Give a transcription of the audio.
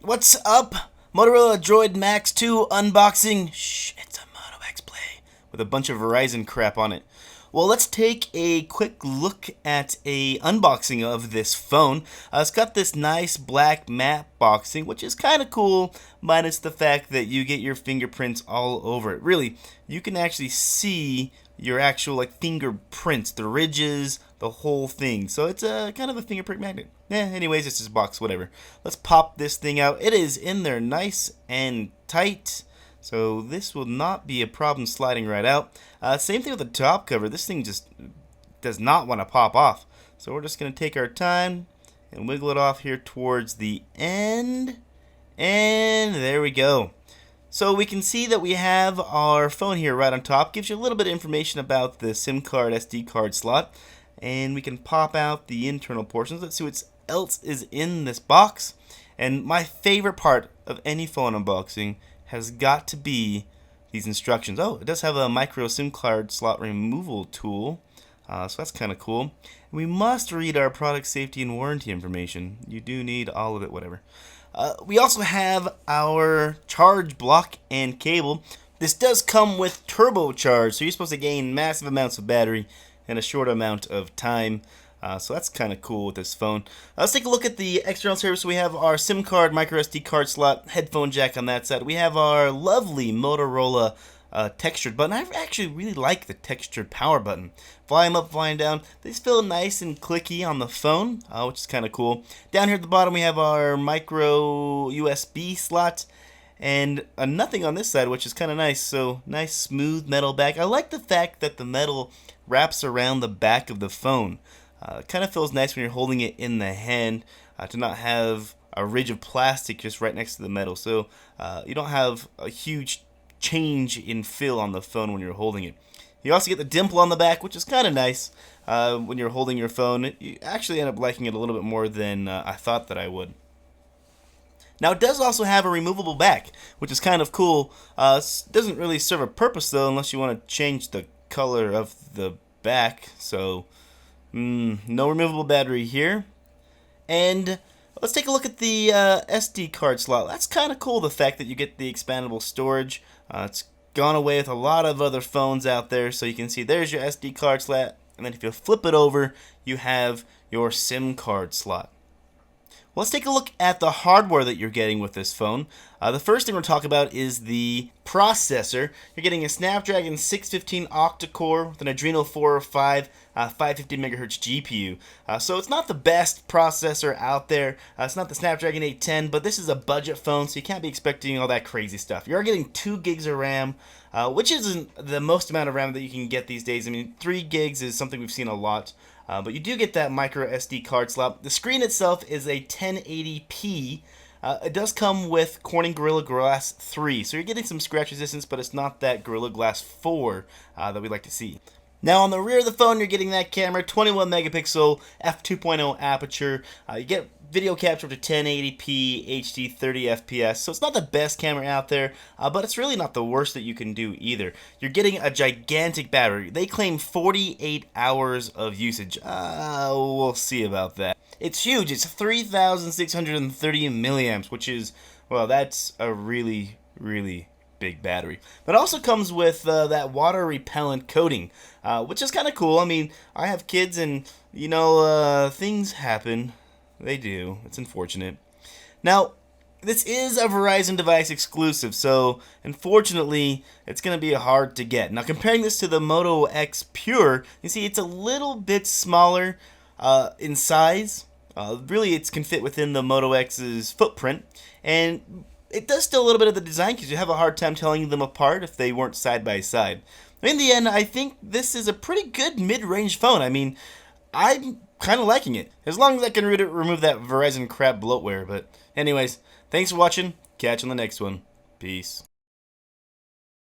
What's up? Motorola Droid Maxx 2 unboxing. Shh, it's a Moto X Play with a bunch of Verizon crap on it. Well, let's take a quick look at a unboxing of this phone. It's got this nice black matte boxing, which is kind of cool, minus the fact that you get your fingerprints all over it. Really, you can actually see your actual fingerprints, the ridges, the whole thing. So it's a kind of a fingerprint magnet. Anyways, it's just a box, whatever. Let's pop this thing out. It is in there nice and tight. So this will not be a problem sliding right out. Same thing with the top cover. This thing just does not want to pop off. So we're just going to take our time and wiggle it off here towards the end. And there we go. So we can see that we have our phone here right on top. Gives you a little bit of information about the SIM card, SD card slot. And we can pop out the internal portions. Let's see what else is in this box. And my favorite part of any phone unboxing has got to be these instructions. Oh, it does have a micro SIM card slot removal tool. So that's kind of cool. We must read our product safety and warranty information. You do need all of it, whatever. We also have our charge block and cable. This does come with turbocharge, so you're supposed to gain massive amounts of battery in a short amount of time. So that's kind of cool with this phone. Let's take a look at the external service. We have our SIM card, micro SD card slot, headphone jack on that side. We have our lovely Motorola textured button. I actually really like the textured power button. Volume up, volume down. These feel nice and clicky on the phone, which is kind of cool. Down here at the bottom we have our micro USB slot. And nothing on this side, which is kind of nice. So nice smooth metal back. I like the fact that the metal wraps around the back of the phone. It kind of feels nice when you're holding it in the hand to not have a ridge of plastic just right next to the metal. So you don't have a huge change in feel on the phone when you're holding it. You also get the dimple on the back, which is kind of nice when you're holding your phone. You actually end up liking it a little bit more than I thought that I would. Now it does also have a removable back, which is kind of cool. Doesn't really serve a purpose though, unless you want to change the color of the back. So no removable battery here. And let's take a look at the SD card slot. That's kind of cool, the fact that you get the expandable storage. It's gone away with a lot of other phones out there. So you can see there's your SD card slot. And then if you flip it over, you have your SIM card slot. Let's take a look at the hardware that you're getting with this phone. The first thing we're talking about is the processor. You're getting a Snapdragon 615 octa-core with an Adreno 405 550 MHz GPU. So it's not the best processor out there. It's not the Snapdragon 810, but this is a budget phone, so you can't be expecting all that crazy stuff. You're getting 2 gigs of RAM, which isn't the most amount of RAM that you can get these days. I mean, 3 gigs is something we've seen a lot. But you do get that micro SD card slot. The screen itself is a 1080p. It does come with Corning Gorilla Glass 3, so you're getting some scratch resistance, but it's not that Gorilla Glass 4 that we like to see. Now on the rear of the phone, you're getting that camera, 21 megapixel f2.0 aperture. You get video capture up to 1080p HD 30 FPS, so it's not the best camera out there, but it's really not the worst that you can do either. You're getting a gigantic battery. They claim 48 hours of usage. We'll see about that. It's huge. It's 3,630 milliamps, which is, well, that's a really, really big battery. But it also comes with that water repellent coating, which is kind of cool. I mean, I have kids and, things happen. They do. It's unfortunate. Now, this is a Verizon device exclusive, so unfortunately, it's going to be hard to get. Now, comparing this to the Moto X Pure, you see it's a little bit smaller in size. Really, it can fit within the Moto X's footprint, and it does still a little bit of the design because you have a hard time telling them apart if they weren't side by side. In the end, I think this is a pretty good mid-range phone. I mean, I'm kind of liking it, as long as I can remove that Verizon crap bloatware. But anyways, thanks for watching. Catch you on the next one. Peace.